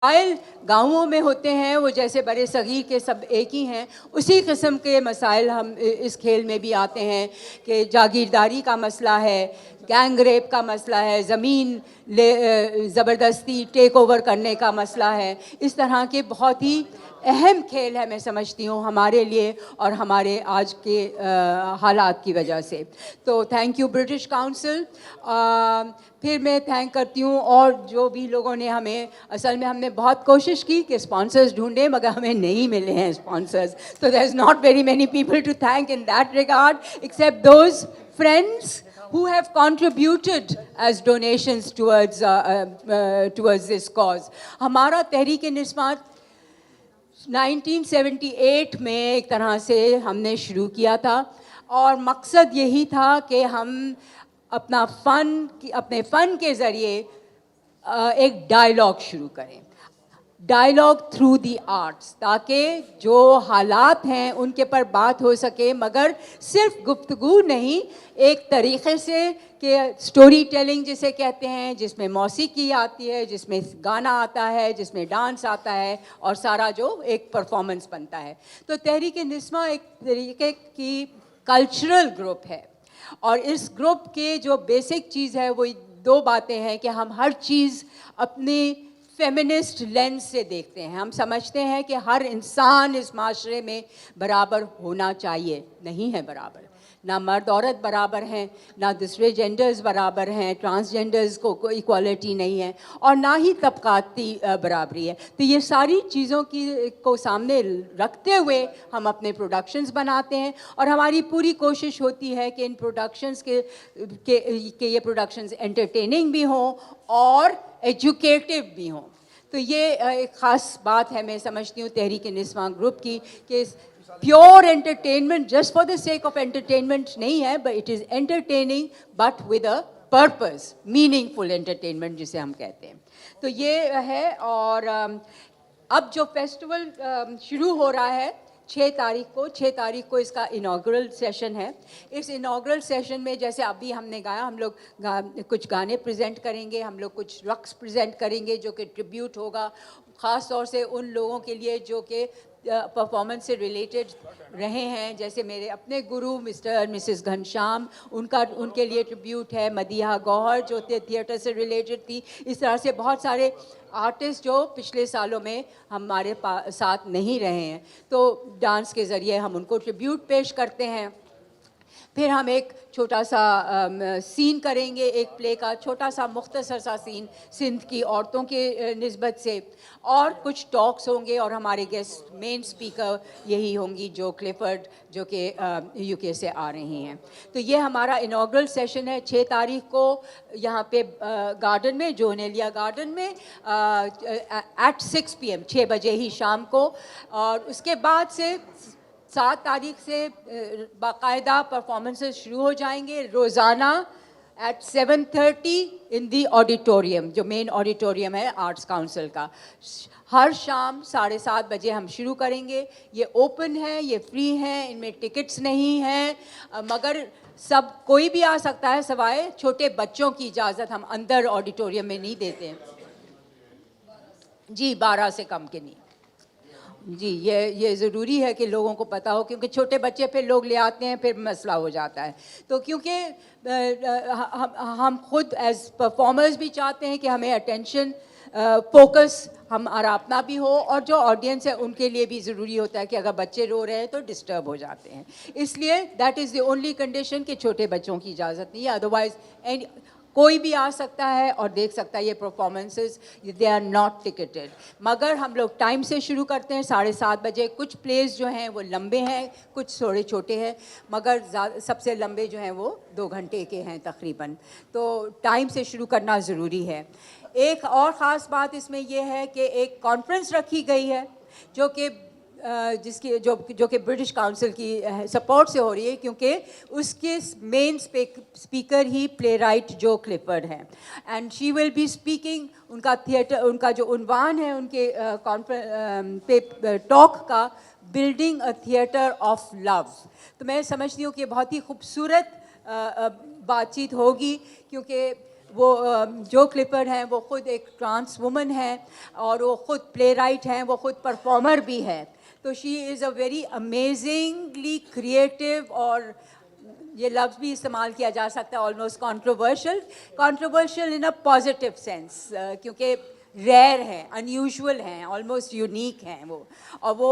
मसाइल गाँवों में होते हैं वो जैसे बड़े सगीर के सब एक ही हैं, उसी किस्म के मसाइल हम इस खेल में भी आते हैं कि जागीरदारी का मसला है, गैंग रेप का मसला है, ज़मीन ज़बरदस्ती टेक ओवर करने का मसला है। इस तरह के बहुत ही अहम खेल है, मैं समझती हूँ, हमारे लिए और हमारे आज के हालात की वजह से। तो थैंक यू ब्रिटिश काउंसिल। फिर मैं थैंक करती हूँ और जो भी लोगों ने हमें, असल में हमने बहुत कोशिश की कि स्पॉन्सर्स ढूंढें मगर हमें नहीं मिले हैं स्पॉन्सर्स, तो there is not very many people to thank in that regard except those friends who have contributed as donations towards this cause. हमारा तहरीक-ए-निस्वात 1978 में एक तरह से हमने शुरू किया था और मकसद यही था कि हम अपने फ़न के ज़रिए एक डायलॉग शुरू करें, डायलॉग थ्रू दी आर्ट्स, ताकि जो हालात हैं उनके पर बात हो सके, मगर सिर्फ गुफ्तगू नहीं, एक तरीक़े से कि स्टोरी टेलिंग जिसे कहते हैं, जिसमें मौसीकी आती है, जिसमें गाना आता है, जिसमें डांस आता है और सारा जो एक परफॉर्मेंस बनता है। तो तहरीक-ए-निस्वां एक तरीके की कल्चरल ग्रुप है और इस ग्रुप के जो बेसिक चीज़ है वो दो बातें हैं कि हम हर चीज़ अपनी फेमिनिस्ट लेंस से देखते हैं। हम समझते हैं कि हर इंसान इस माशरे में बराबर होना चाहिए, नहीं है बराबर, ना मर्द औरत बराबर हैं, ना दूसरे जेंडर्स बराबर हैं, ट्रांसजेंडर्स को इक्वालिटी नहीं है और ना ही तबकाती बराबरी है। तो ये सारी चीज़ों को सामने रखते हुए हम अपने प्रोडक्शंस बनाते हैं और हमारी पूरी कोशिश होती है कि इन प्रोडक्शंस के ये प्रोडक्शंस एंटरटेनिंग भी हों और एजुकेटिव भी हों। तो ये एक ख़ास बात है, मैं समझती हूँ, तहरीक-ए-निस्वां ग्रुप की, कि pure entertainment just for the sake of entertainment नहीं है, but it is entertaining but with a purpose, meaningful entertainment जिसे हम कहते हैं। तो ये है। और अब जो फेस्टिवल शुरू हो रहा है 6 तारीख को इसका इनाग्रल सेशन है। इस इनाग्रल सेशन में जैसे अभी हमने गाया, हम लोग कुछ गाने प्रेजेंट करेंगे, हम लोग कुछ रक्स प्रेजेंट करेंगे जो कि ट्रिब्यूट होगा ख़ास तौर से उन लोगों के लिए जो कि परफॉर्मेंस से रिलेटेड रहे हैं, जैसे मेरे अपने गुरु मिस्टर और मिसेस घनश्याम, उनके लिए ट्रिब्यूट है। मदीहा गौहर जो थिएटर से रिलेटेड थी। इस तरह से बहुत सारे आर्टिस्ट जो पिछले सालों में हमारे साथ नहीं रहे हैं, तो डांस के ज़रिए हम उनको ट्रिब्यूट पेश करते हैं। फिर हम एक छोटा सा सीन करेंगे, एक प्ले का छोटा सा मुख्तसर सा सीन सिंध की औरतों के निस्बत से, और कुछ टॉक्स होंगे और हमारे गेस्ट मेन स्पीकर यही होंगी जो क्लिफर्ड, जो कि यूके से आ रही हैं। तो ये हमारा इनाग्रल सेशन है 6 तारीख को यहाँ पे गार्डन में, जोनेलिया गार्डन में एट 6 PM, 6 बजे ही शाम को। और उसके बाद से 7 तारीख से बाकायदा परफॉर्मेंसेस शुरू हो जाएंगे रोज़ाना एट 7:30 इन दी ऑडिटोरियम, जो मेन ऑडिटोरियम है आर्ट्स काउंसिल का। हर शाम 7:30 बजे हम शुरू करेंगे। ये ओपन है, ये फ्री है, इनमें टिकट्स नहीं हैं, मगर सब कोई भी आ सकता है सवाए छोटे बच्चों की इजाज़त हम अंदर ऑडिटोरियम में नहीं देते हैं जी, 12 से कम के नहीं जी। ये ज़रूरी है कि लोगों को पता हो, क्योंकि छोटे बच्चे फिर लोग ले आते हैं, फिर मसला हो जाता है। तो क्योंकि हम खुद एज परफॉर्मर्स भी चाहते हैं कि हमें अटेंशन फोकस हमारा अपना भी हो, और जो ऑडियंस है उनके लिए भी ज़रूरी होता है कि अगर बच्चे रो रहे हैं तो डिस्टर्ब हो जाते हैं। इसलिए that is the only condition कि छोटे बच्चों की इजाज़त नहीं है, अदरवाइज़ कोई भी आ सकता है और देख सकता है ये performances, they are not ticketed. मगर हम लोग टाइम से शुरू करते हैं 7:30 बजे। कुछ प्लेस जो हैं वो लंबे हैं, कुछ थोड़े छोटे हैं, मगर सबसे लंबे जो हैं वो 2 घंटे के हैं तकरीबन। तो टाइम से शुरू करना ज़रूरी है। एक और ख़ास बात इसमें यह है कि एक कॉन्फ्रेंस रखी गई है जो कि जो कि ब्रिटिश काउंसिल की सपोर्ट से हो रही है, क्योंकि उसके मेन स्पीकर ही प्ले राइट जो क्लिफर्ड हैं, and she will be speaking. उनका थिएटर, उनका जो उन्वान है उनके टॉक का, building a theatre of love. तो मैं समझती हूँ कि बहुत ही खूबसूरत बातचीत होगी, क्योंकि वो जो क्लिफर्ड हैं वो ख़ुद एक ट्रांस वुमन है और वो ख़ुद प्ले राइट हैं, वो ख़ुद परफॉर्मर भी है। तो she is a very amazingly creative, और ये लफ्ज़ भी इस्तेमाल किया जा सकता है almost controversial in a positive sense, क्योंकि रेयर हैं, अनयूजुअल हैं, ऑलमोस्ट यूनिक हैं वो, और वो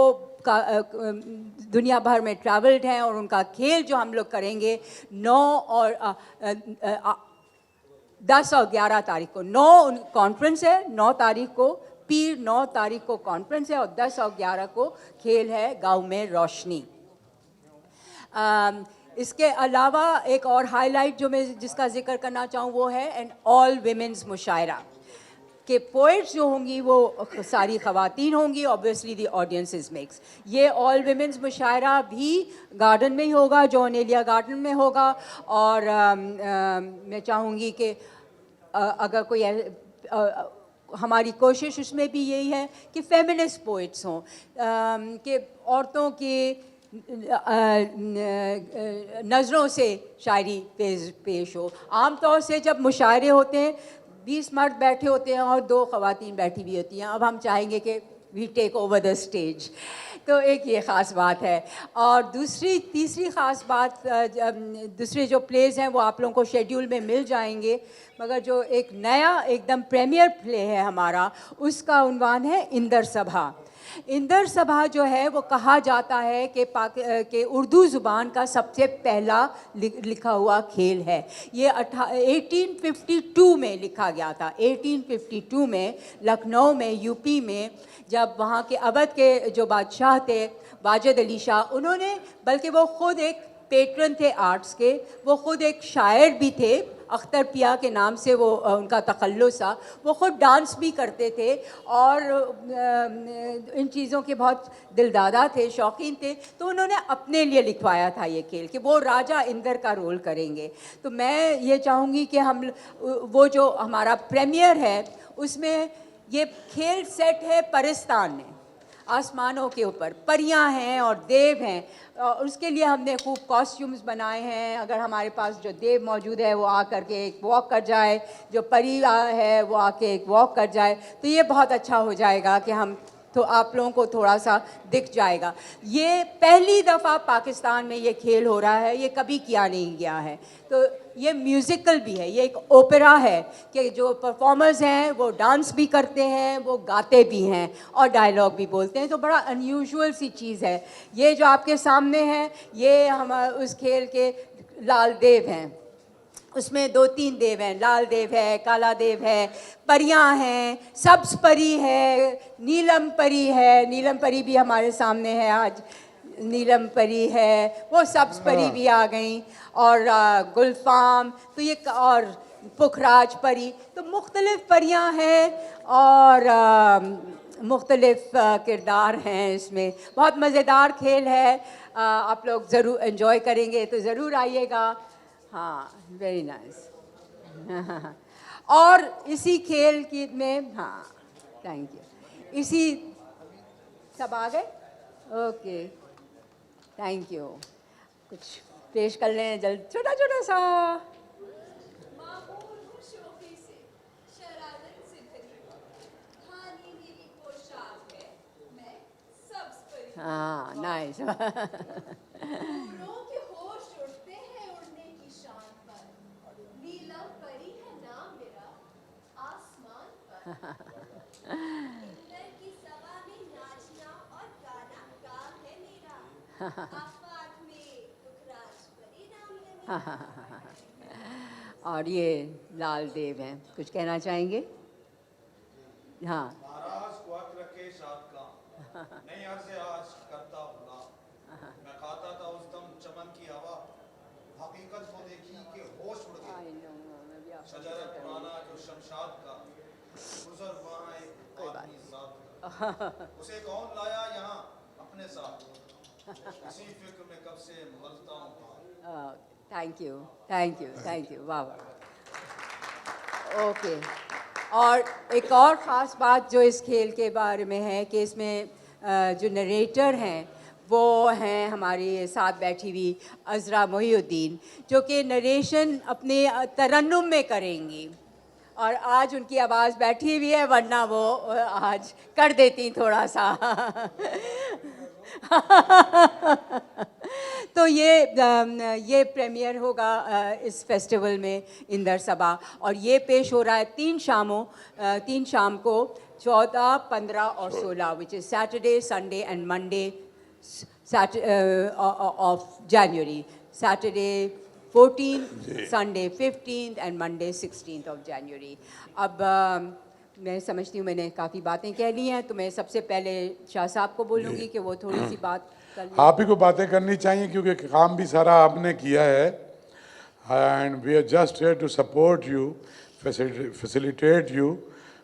दुनिया भर में ट्रैवल्ड हैं। और उनका खेल जो हम लोग करेंगे 9 और 10 और 11 तारीख को, 9 कॉन्फ्रेंस है, 9 तारीख को पीर, 9 तारीख को कॉन्फ्रेंस है, और 10 और 11 को खेल है गांव में रोशनी। इसके अलावा एक और हाईलाइट जो मैं जिसका जिक्र करना चाहूँ वो है एन ऑल विमेंस मुशायरा, कि पोइट्स जो होंगी वो सारी ख़वातीन होंगी, obviously the audience is mix. ये ऑल विमेंस मुशायरा भी गार्डन में ही होगा, जॉन एलिया गार्डन में होगा। और मैं चाहूँगी कि अगर कोई हमारी कोशिश उसमें भी यही है कि फेमिनिस्ट पोइट्स हों, कि औरतों की नज़रों से शायरी पेश हो। आम तौर से जब मुशायरे होते हैं 20 मर्द बैठे होते हैं और 2 ख़वातीन बैठी हुई होती हैं। अब हम चाहेंगे कि we take over the stage, तो एक ये ख़ास बात है। और तीसरी ख़ास बात, दूसरे जो प्लेज़ हैं वो आप लोगों को शेड्यूल में मिल जाएंगे, मगर जो एक नया एकदम प्रीमियर प्ले है हमारा, उसका उन्वान है इंदर सभा। इंदर सभा जो है वो कहा जाता है कि उर्दू ज़ुबान का सबसे पहला लिखा हुआ खेल है। ये 1852 में लिखा गया था। 1852 में लखनऊ में, यूपी में, जब वहाँ के अवध के जो बादशाह थे वाजिद अली शाह, उन्होंने, बल्कि वो ख़ुद एक पेट्रन थे आर्ट्स के, वो ख़ुद एक शायर भी थे, अख्तर पिया के नाम से वो उनका तखल्लुस था। वो ख़ुद डांस भी करते थे और इन चीज़ों के बहुत दिलदादा थे, शौकीन थे। तो उन्होंने अपने लिए लिखवाया था ये खेल कि वो राजा इंदर का रोल करेंगे। तो मैं ये चाहूँगी कि हम वो जो हमारा प्रीमियर है उसमें ये खेल सेट है परिस्तान में, आसमानों के ऊपर परियां हैं और देव हैं। उसके लिए हमने खूब कॉस्ट्यूम्स बनाए हैं। अगर हमारे पास जो देव मौजूद है वो आकर के एक वॉक कर जाए, जो परी है वो आके एक वॉक कर जाए, तो ये बहुत अच्छा हो जाएगा कि हम तो आप लोगों को थोड़ा सा दिख जाएगा। ये पहली दफ़ा पाकिस्तान में ये खेल हो रहा है, ये कभी किया नहीं गया है। तो ये म्यूज़िकल भी है, ये एक ओपेरा है कि जो परफॉर्मर्स हैं वो डांस भी करते हैं, वो गाते भी हैं और डायलॉग भी बोलते हैं। तो बड़ा अनयूजुअल सी चीज़ है। ये जो आपके सामने है ये हम उस खेल के लाल देव हैं। उसमें 2-3 देव हैं, लाल देव है, काला देव है, परियां हैं, सब्ज परी है, नीलम परी है। नीलम परी भी हमारे सामने है आज, नीलम परी है, वो सब्ज परी भी आ गई, और गुलफाम, तो ये, और पुखराज परी। तो मुख्तलिफ परियां हैं और मुख्तलिफ किरदार हैं इसमें। बहुत मज़ेदार खेल है, आप लोग ज़रूर एंजॉय करेंगे, तो ज़रूर आइएगा। हाँ, वेरी नाइस। और इसी खेल की में, हाँ, थैंक यू, इसी सब आ गए, ओके, थैंक यू। कुछ पेश कर लें जल्द, छोटा छोटा सा। हाँ, नाइस। इंदर की सभा में नाचना और गाना काम है मेरा। आफाक में पुखराज परी नाम है मेरा। और ये लाल देव हैं, कुछ कहना चाहेंगे? हाँ। महाराज को अक्र के साथ का नहीं अर्ज़े आज करता हुआ, मैं खाता था उस दम चमन की हवा, हकीकत को देखी कि होश उड़ गए। शजर पुराना जो शमशाद का, गुजर वहाँ एक आदमी साथ का, उसे कौन लाया यहाँ अपने साथ, इसी फिक्र में कब से मगलता हूँ। Thank you, thank you, thank you, वाह वाह, ओके। और एक और ख़ास बात जो इस खेल के बारे में है कि इसमें जो नरेटर हैं वो हैं हमारी साथ बैठी हुई अज़रा मोहिउद्दीन, जो कि नरेशन अपने तरन्नुम में करेंगी। और आज उनकी आवाज़ बैठी हुई है, वरना वो आज कर देती थोड़ा सा। तो ये प्रीमियर होगा इस फेस्टिवल में इंदर सबा, और ये पेश हो रहा है 3 शाम को 14, 15 और 16, which is Saturday, Sunday and Monday of January. Saturday 14th, Sunday 15th and Monday 16th of January. अब मैं समझती हूँ मैंने काफ़ी बातें कह ली हैं, तो मैं सबसे पहले शाह साहब को बोलूँगी कि वो थोड़ी सी बात कर लें। आप ही को बातें करनी चाहिए क्योंकि काम भी सारा आपने किया है, and we are just here to support you, facilitate you,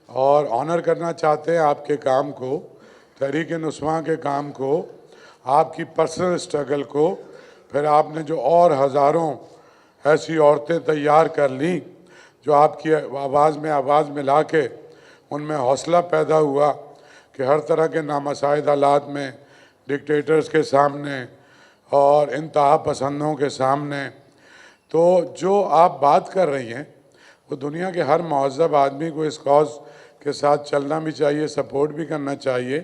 और ऑनर करना चाहते हैं आपके काम को, तहरीक-ए-नुस्वां के काम को, आपकी पर्सनल स्ट्रगल को। फिर आपने जो और हज़ारों ऐसी औरतें तैयार कर ली जो आपकी आवाज़ में आवाज़ मिला के उनमें हौसला पैदा हुआ कि हर तरह के नामसाइद हालात में, डिक्टेटर्स के सामने और इंतहा पसंदों के सामने, तो जो आप बात कर रही हैं वो दुनिया के हर महज़्ज़ब आदमी को इस कॉज के साथ चलना भी चाहिए, सपोर्ट भी करना चाहिए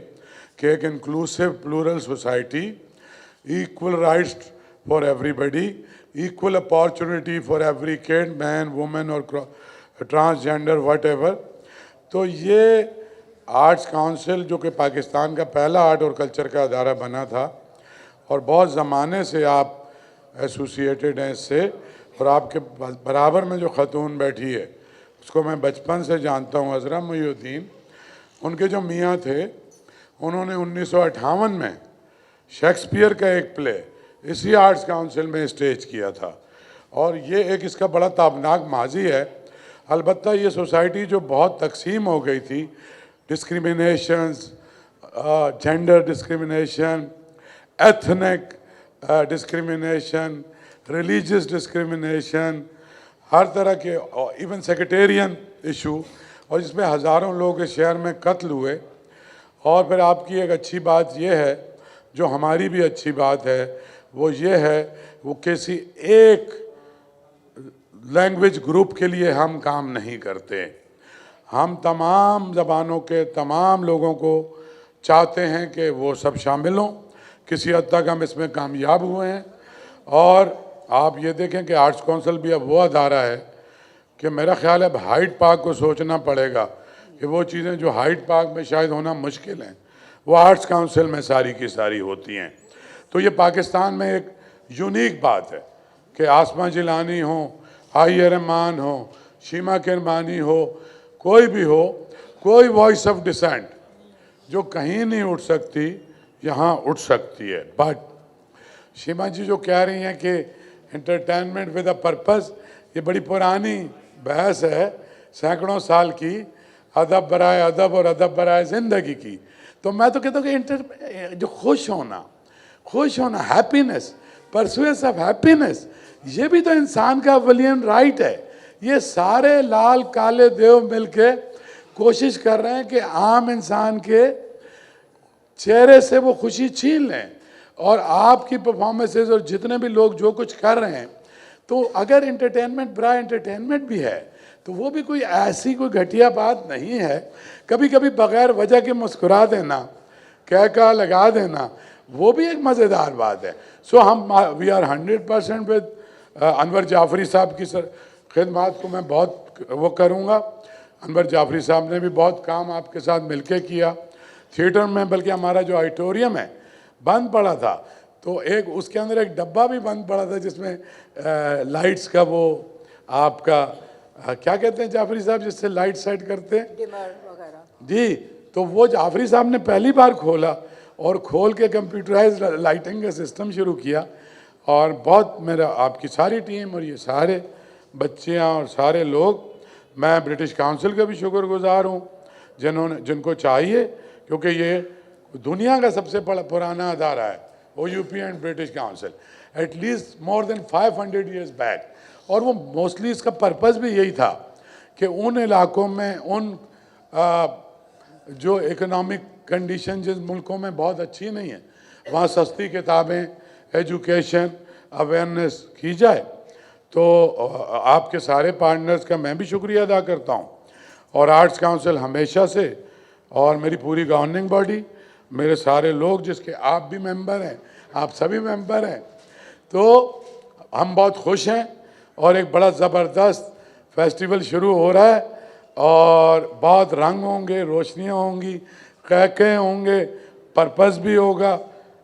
कि एक inclusive plural society, equal rights for everybody, equal opportunity for every kid, man, women और ट्रांसजेंडर व्हाटएवर। तो ये आर्ट्स काउंसिल जो कि पाकिस्तान का पहला आर्ट और कल्चर का अदारा बना था और बहुत ज़माने से आप एसोसिएटेड हैं इससे, और आपके बराबर में जो ख़तून बैठी है उसको मैं बचपन से जानता हूँ, अज़रा मुहीउद्दीन। उनके जो मियाँ थे उन्होंने 1958 में शेक्सपियर का एक प्ले इसी आर्ट्स काउंसिल में स्टेज किया था, और ये एक इसका बड़ा ताबनाक माजी है। अलबत्ता ये सोसाइटी जो बहुत तकसीम हो गई थी, discriminations, gender discrimination, ethnic discrimination, religious discrimination, हर तरह के, इवन सेक्रेटेरियन इशू, और जिसमें हज़ारों लोग इस शहर में कत्ल हुए। और फिर आपकी एक अच्छी बात यह है, जो हमारी भी अच्छी बात है, वो ये है वो किसी एक लैंग्वेज ग्रुप के लिए हम काम नहीं करते, हम तमाम ज़बानों के तमाम लोगों को चाहते हैं कि वो सब शामिल हों। किसी हद तक हम इसमें कामयाब हुए हैं, और आप ये देखें कि आर्ट्स काउंसिल भी अब वो अदारा है कि मेरा ख्याल है अब हाइड पार्क को सोचना पड़ेगा कि वो चीज़ें जो हाइड पार्क में शायद होना मुश्किल हैं वो आर्ट्स काउंसिल में सारी की सारी होती हैं। तो ये पाकिस्तान में एक यूनिक बात है कि आसमा जिलानी हो, आहिया रहमान हो, शीमा किरमानी हो, कोई भी हो, कोई वॉइस ऑफ डिसेंट जो कहीं नहीं उठ सकती यहाँ उठ सकती है। बट शीमा जी जो कह रही हैं कि एंटरटेनमेंट विद अ पर्पस, ये बड़ी पुरानी बहस है, सैकड़ों साल की, अदब बराए अदब और अदब बराए ज़िंदगी की। तो मैं तो कहता हूँ कि जो खुश होना, हैप्पीनेस, परसुएस ऑफ हैप्पीनेस, ये भी तो इंसान का अवलियन राइट है। ये सारे लाल काले देव मिलके कोशिश कर रहे हैं कि आम इंसान के चेहरे से वो खुशी छीन लें, और आपकी परफॉर्मेंसेज और जितने भी लोग जो कुछ कर रहे हैं, तो अगर एंटरटेनमेंट बड़ा एंटरटेनमेंट भी है तो वो भी कोई ऐसी कोई घटिया बात नहीं है। कभी कभी बगैर वजह के मुस्कुरा देना, कह लगा देना, वो भी एक मज़ेदार बात है। सो हम we are 100% with Anwar Jafri साहब की खिदमत को मैं बहुत वो करूँगा। अनवर जाफरी साहब ने भी बहुत काम आपके साथ मिलके किया थिएटर में, बल्कि हमारा जो ऑडिटोरियम है बंद पड़ा था, तो एक उसके अंदर एक डब्बा भी बंद पड़ा था जिसमें लाइट्स का वो आपका क्या कहते हैं जाफरी साहब, जिससे लाइट सेट करते हैं, डिमर वगैरह जी, तो वो जाफरी साहब ने पहली बार खोला और खोल के कंप्यूटराइज लाइटिंग का सिस्टम शुरू किया। और बहुत मेरा आपकी सारी टीम और ये सारे बच्चियाँ और सारे लोग, मैं ब्रिटिश काउंसिल का भी शुक्रगुजार हूँ जिनको चाहिए, क्योंकि ये दुनिया का सबसे पुराना अदारा है OUP and British council, at least more than 500 years back. और वो मोस्टली इसका पर्पस भी यही था कि उन इलाकों में, उन जो इकोनॉमिक कंडीशन जिस मुल्कों में बहुत अच्छी नहीं है, वहाँ सस्ती किताबें, एजुकेशन, अवेयरनेस की जाए। तो आपके सारे पार्टनर्स का मैं भी शुक्रिया अदा करता हूँ और आर्ट्स काउंसिल हमेशा से, और मेरी पूरी गवर्निंग बॉडी, मेरे सारे लोग जिसके आप भी मेंबर हैं, आप सभी मेंबर हैं, तो हम बहुत खुश हैं। और एक बड़ा ज़बरदस्त फेस्टिवल शुरू हो रहा है और बहुत रंग होंगे, रोशनियाँ होंगी, कहके होंगे, पर्पस भी होगा,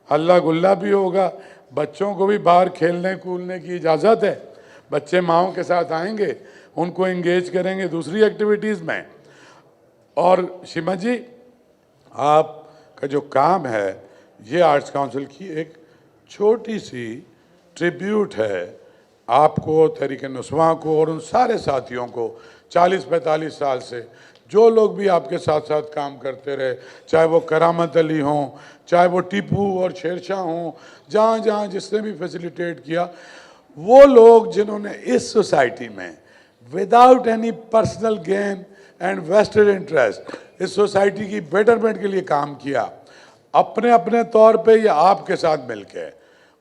हल्ला गुल्ला भी होगा। बच्चों को भी बाहर खेलने कूदने की इजाज़त है। बच्चे माओं के साथ आएंगे, उनको एंगेज करेंगे दूसरी एक्टिविटीज़ में। और सीमा जी, आपका जो काम है ये आर्ट्स काउंसिल की एक छोटी सी ट्रिब्यूट है आपको, तहरीक नुस्वा को और उन सारे साथियों को 40-45 साल से जो लोग भी आपके साथ साथ काम करते रहे, चाहे वो करामत अली हों, चाहे वो टीपू और शेरशाह हों, जहाँ जहाँ जिसने भी फैसिलिटेट किया, वो लोग जिन्होंने इस सोसाइटी में without any personal gain and vested interest इस सोसाइटी की बेटरमेंट के लिए काम किया, अपने अपने तौर पे या आपके साथ मिलके,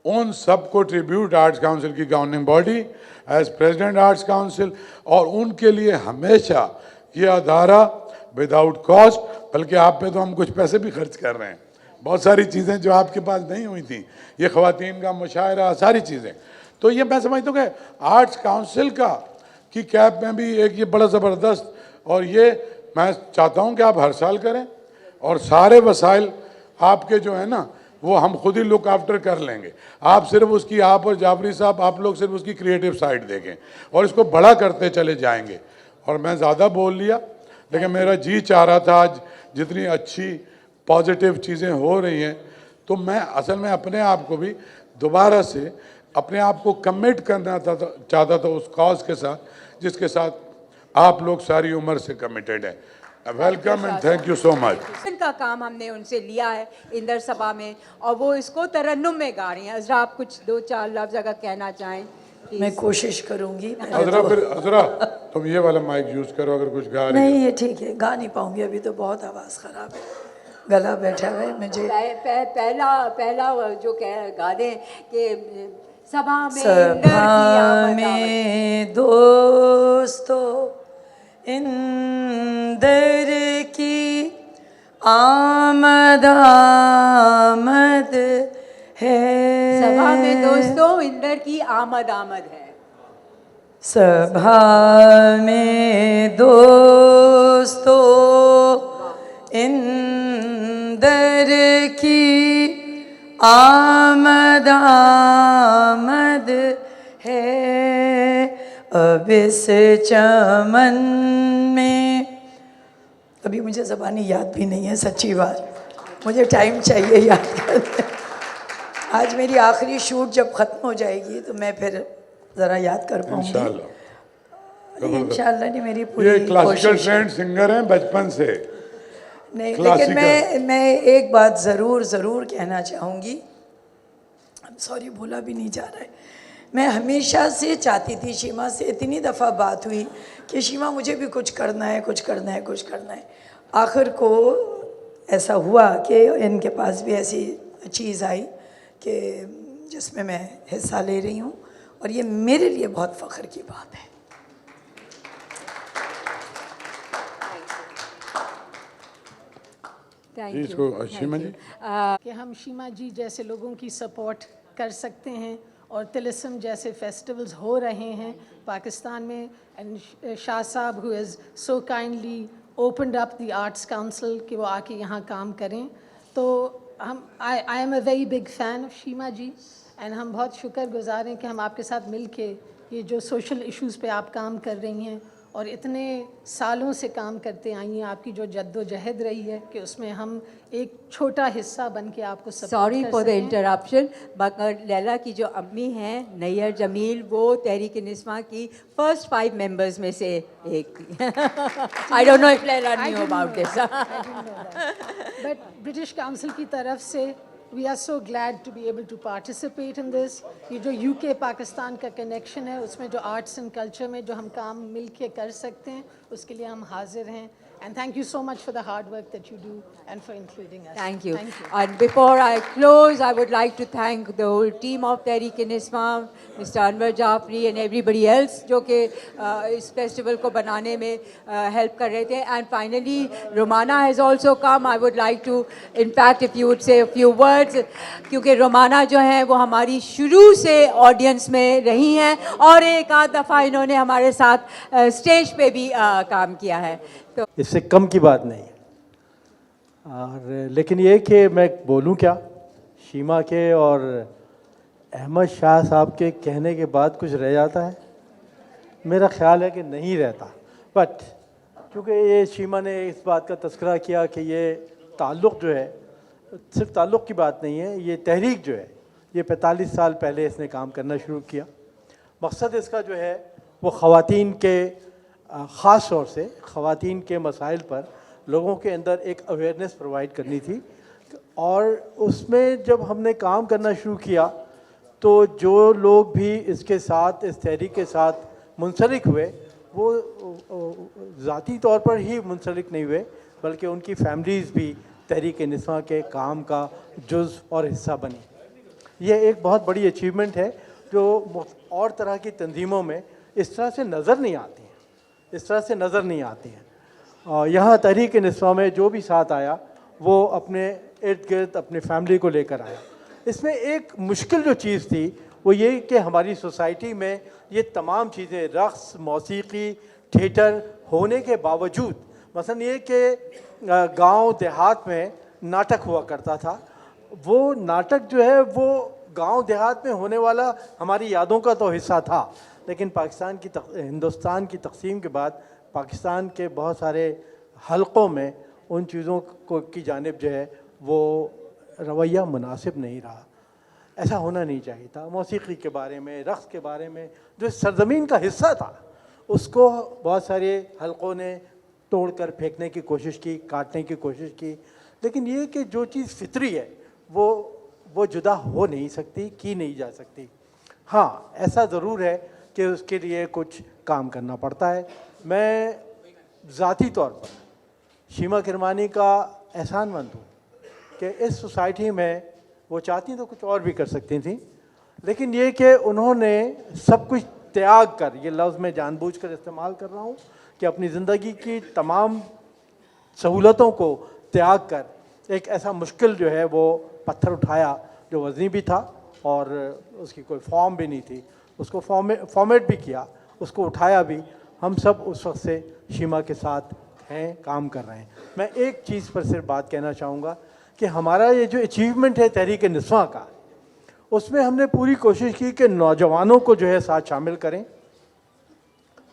उन सबको ट्रिब्यूट आर्ट्स काउंसिल की governing body as president arts council, और उनके लिए हमेशा ये अदारा विदाउट कॉस्ट, बल्कि आप पे तो हम कुछ पैसे भी खर्च कर रहे हैं, बहुत सारी चीज़ें जो आपके पास नहीं हुई थी, ये ख़वातीन का मुशायरा, सारी चीज़ें, तो ये मैं समझता हूँ कि आर्ट्स काउंसिल का की कैब में भी एक ये बड़ा ज़बरदस्त, और ये मैं चाहता हूँ कि आप हर साल करें और सारे वसाइल आपके जो है ना वो हम खुद ही लुक आफ्टर कर लेंगे। आप सिर्फ उसकी, आप और जाफरी साहब, आप लोग सिर्फ उसकी क्रिएटिव साइड देखें और इसको बड़ा करते चले जाएंगे। और मैं ज़्यादा बोल लिया, लेकिन मेरा जी चाह रहा था आज जितनी अच्छी पॉजिटिव चीज़ें हो रही हैं, तो मैं असल में अपने आप को भी दोबारा से अपने आप को कमिट करना चाहता था उस कॉज के साथ जिसके साथ आप लोग सारी उम्र से कमिटेड हैं। Welcome and thank you so much. इनका काम हमने उनसे लिया है इंदर सभा में, और वो इसको तरन्नुम में गा रही हैं। अजरा, आप कुछ 2-4 लफ्ज़ अगर कहना चाहें? मैं कोशिश करूंगी। अजरा, फिर अजरा तुम ये वाला माइक यूज़ करो अगर कुछ गा रही नहीं, ये ठीक है, गा नहीं पाऊंगी, अभी तो बहुत आवाज़ ख़राब है, गला बैठा है मुझे। पहला जो गा दें कि सभा में सभा में दोस्तों इंदर की आमद आमद है। सभा में दोस्तों इंदर की आमद आमद है। सभा में दोस्तों इंदर की आमद आमद है। अब इस चमन में, अभी मुझे ज़बानी याद भी नहीं है, सच्ची बात, मुझे टाइम चाहिए याद करने। आज मेरी आखिरी शूट जब ख़त्म हो जाएगी तो मैं फिर ज़रा याद कर पाऊंगी इंशाल्लाह। नहीं, मेरी पूरी ये क्लासिकल कोशिश है। ट्रेंड सिंगर हैं बचपन से। नहीं, लेकिन मैं एक बात ज़रूर कहना चाहूँगी, सॉरी भूला भी नहीं जा रहा है। मैं हमेशा से चाहती थी, शीमा से इतनी दफ़ा बात हुई कि शीमा मुझे भी कुछ करना है, कुछ करना है, कुछ करना है। आखिर को ऐसा हुआ कि इनके पास भी ऐसी चीज़ आई कि जिसमें मैं हिस्सा ले रही हूँ, और ये मेरे लिए बहुत फ़ख्र की बात है। थैंक इसको यू। शीमा जी, कि हम शीमा जी जैसे लोगों की सपोर्ट कर सकते हैं, और तिलिस्म जैसे फेस्टिवल्स हो रहे हैं पाकिस्तान में, एंड शाह साहब who is so kindly opened up the arts council कि वो आके यहाँ काम करें, तो हम I am a very big fan of Sheema ji, and हम बहुत शुक्रगुज़ार हैं कि हम आपके साथ मिल के ये जो सोशल इश्यूज़ पे आप काम कर रही हैं और इतने सालों से काम करते आई हैं, आपकी जो जद्दोजहद रही है कि उसमें हम एक छोटा हिस्सा बन के आपको सपोर्ट सॉरी कर फॉर द सकें। इंटरप्शन, मगर लैला की जो अम्मी हैं नैयर जमील, वो तहरीक निस्वा की फर्स्ट 5 मेंबर्स में से एक थी। I don't know if Laila knew about this. But British council की तरफ से we are so glad to be able to participate in this. ये जो यूके पाकिस्तान का कनेक्शन है, उसमें जो आर्ट्स एंड कल्चर में जो हम काम मिल के कर सकते हैं, उसके लिए हम हाजिर हैं। And thank you so much for the hard work that you do and for including us. Thank you. Thank you. And before I close, I would like to thank the whole team of Tehreek-e-Islam, Mr. Anwar Jafri and everybody else जो कि इस festival को बनाने में help कर रहे थे. And finally, Romana has also come. I would like to, in fact, if you would say a few words, क्योंकि रोमाना जो है वो हमारी शुरू से audience में रही हैं और एक आध दफ़ा इन्होंने हमारे साथ स्टेज पे भी काम किया है. तो इससे कम की बात नहीं है। और लेकिन ये कि मैं बोलूं क्या, शीमा के और अहमद शाह साहब के कहने के बाद कुछ रह जाता है? मेरा ख्याल है कि नहीं रहता। बट क्योंकि ये शीमा ने इस बात का तस्करा किया कि ये ताल्लुक़ जो है, सिर्फ ताल्लुक़ की बात नहीं है, ये तहरीक जो है ये 45 साल पहले इसने काम करना शुरू किया। मकसद इसका जो है वो ख़वातीन के ख़ास तौर से ख़वातीन के मसाइल पर लोगों के अंदर एक अवेयरनेस प्रोवाइड करनी थी। और उसमें जब हमने काम करना शुरू किया तो जो लोग भी इसके साथ, इस तहरीक के साथ मुंसलिक हुए, वो ज़ाती तौर पर ही मुंसलिक नहीं हुए बल्कि उनकी फैमिलीज़ भी तहरीक-ए-निस्वां के काम का जुज़ और हिस्सा बनी। ये एक बहुत बड़ी अचीवमेंट है जो और तरह की तंजीमों में इस तरह से नज़र नहीं आती हैं, इस तरह से नज़र नहीं आती हैं। और यहाँ तहरीक-ए-निस्वां में जो भी साथ आया वो अपने इर्द गिर्द अपने फैमिली को लेकर आया। इसमें एक मुश्किल जो चीज़ थी वो ये कि हमारी सोसाइटी में ये तमाम चीज़ें, रक़्स, मौसीकी, थिएटर होने के बावजूद, मसलन ये कि गांव देहात में नाटक हुआ करता था, वो नाटक जो है वो गांव देहात में होने वाला हमारी यादों का तो हिस्सा था, लेकिन हिंदुस्तान की तक़सीम के बाद पाकिस्तान के बहुत सारे हलक़ों में उन चीज़ों को की जानिब जो है वो रवैया मुनासिब नहीं रहा। ऐसा होना नहीं चाहिए था। मौसीकी के बारे में, रक़्स के बारे में जो सरज़मीन का हिस्सा था उसको बहुत सारे हलक़ों ने तोड़ कर फेंकने की कोशिश की, काटने की कोशिश की। लेकिन ये कि जो चीज़ फितरी है वो जुदा हो नहीं सकती, की नहीं जा सकती। हाँ, ऐसा ज़रूर है कि उसके लिए कुछ काम करना पड़ता है। मैं ज़ाती तौर पर शीमा किरमानी का एहसानमंद हूँ कि इस सोसाइटी में वो चाहती तो कुछ और भी कर सकती थी, लेकिन ये कि उन्होंने सब कुछ त्याग कर, ये लफ्ज़ मैं जानबूझकर इस्तेमाल कर रहा हूँ, कि अपनी ज़िंदगी की तमाम सहूलतों को त्याग कर एक ऐसा मुश्किल जो है वो पत्थर उठाया जो वज़नी भी था और उसकी कोई फॉर्म भी नहीं थी, उसको फॉर्मेट भी किया, उसको उठाया भी। हम सब उस वक्त से शीमा के साथ हैं, काम कर रहे हैं। मैं एक चीज़ पर सिर्फ बात कहना चाहूँगा कि हमारा ये जो अचीवमेंट है तहरीक-ए-निस्वां का, उसमें हमने पूरी कोशिश की कि नौजवानों को जो है साथ शामिल करें।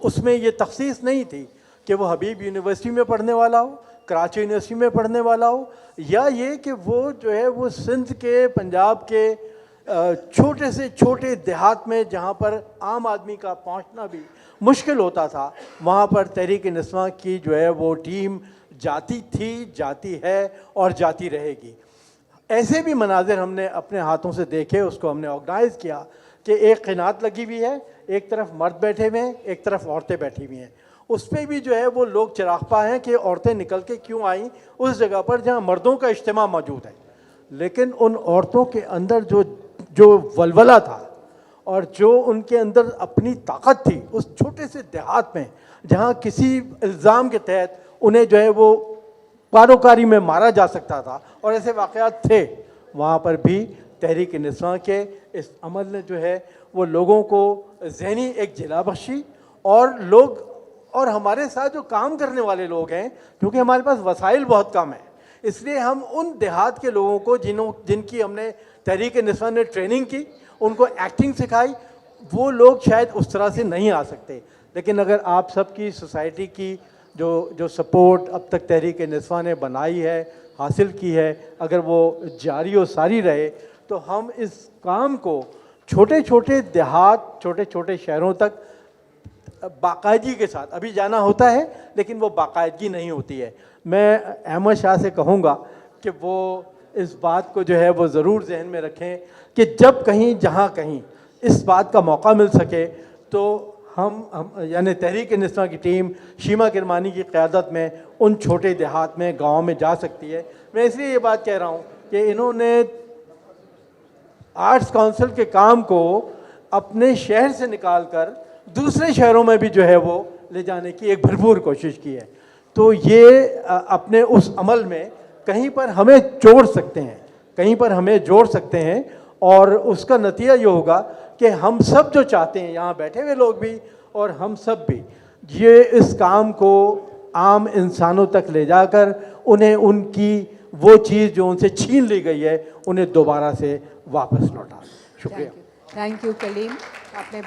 उसमें ये तखसीस नहीं थी कि वो हबीब यूनिवर्सिटी में पढ़ने वाला हो, कराची यूनिवर्सिटी में पढ़ने वाला हो, या ये कि वो जो है वो सिंध के, पंजाब के छोटे से छोटे देहात में जहाँ पर आम आदमी का पहुँचना भी मुश्किल होता था, वहाँ पर तहरीक-ए-निस्वां की जो है वो टीम जाती थी, जाती है और जाती रहेगी। ऐसे भी मनाजिर हमने अपने हाथों से देखे, उसको हमने ऑर्गेनाइज़ किया कि एक क़िनात लगी हुई है, एक तरफ मर्द बैठे हुए हैं, एक तरफ औरतें बैठी हुई हैं। उस पर भी जो है वो लोग चिरागपा हैं कि औरतें निकल के क्यों आईं उस जगह पर जहाँ मर्दों का इज्तिमा मौजूद है। लेकिन उन औरतों के अंदर जो वलवला था और जो उनके अंदर अपनी ताकत थी, उस छोटे से देहात में जहाँ किसी इल्ज़ाम के तहत उन्हें जो है वो कारोकारी में मारा जा सकता था और ऐसे वाक़यात थे, वहाँ पर भी तहरीक-ए-निस्वां के इस अमल ने जो है वो लोगों को ज़हनी एक जिला बख्शी और हमारे साथ जो काम करने वाले लोग हैं, क्योंकि हमारे पास वसाइल बहुत कम है, इसलिए हम उन देहात के लोगों को जिनकी हमने तहरीक-ए-निस्वां ने ट्रेनिंग की, उनको एक्टिंग सिखाई, वो लोग शायद उस तरह से नहीं आ सकते। लेकिन अगर आप सबकी सोसाइटी की जो सपोर्ट अब तक तहरीक-ए-निस्वां ने बनाई है, हासिल की है, अगर वो जारी और सारी रहे, तो हम इस काम को छोटे छोटे देहात, छोटे छोटे शहरों तक बाकायदगी के साथ, अभी जाना होता है लेकिन वो बाकायदगी नहीं होती है। मैं अहमद शाह से कहूँगा कि वो इस बात को जो है वो ज़रूर जहन में रखें कि जब कहीं जहाँ कहीं इस बात का मौका मिल सके तो हम यानी तहरीक-ए-निस्वां की टीम शीमा किरमानी की क़यादत में उन छोटे देहात में, गांव में जा सकती है। मैं इसलिए ये बात कह रहा हूँ कि इन्होंने आर्ट्स काउंसिल के काम को अपने शहर से निकालकर दूसरे शहरों में भी जो है वो ले जाने की एक भरपूर कोशिश की है। तो ये अपने उस अमल में कहीं पर हमें जोड़ सकते हैं, कहीं पर हमें जोड़ सकते हैं, और उसका नतीजा ये होगा कि हम सब जो चाहते हैं, यहाँ बैठे हुए लोग भी और हम सब भी, ये इस काम को आम इंसानों तक ले जाकर उन्हें उनकी वो चीज़ जो उनसे छीन ली गई है उन्हें दोबारा से वापस लौटा। शुक्रिया। थैंक यू कलीम, आपने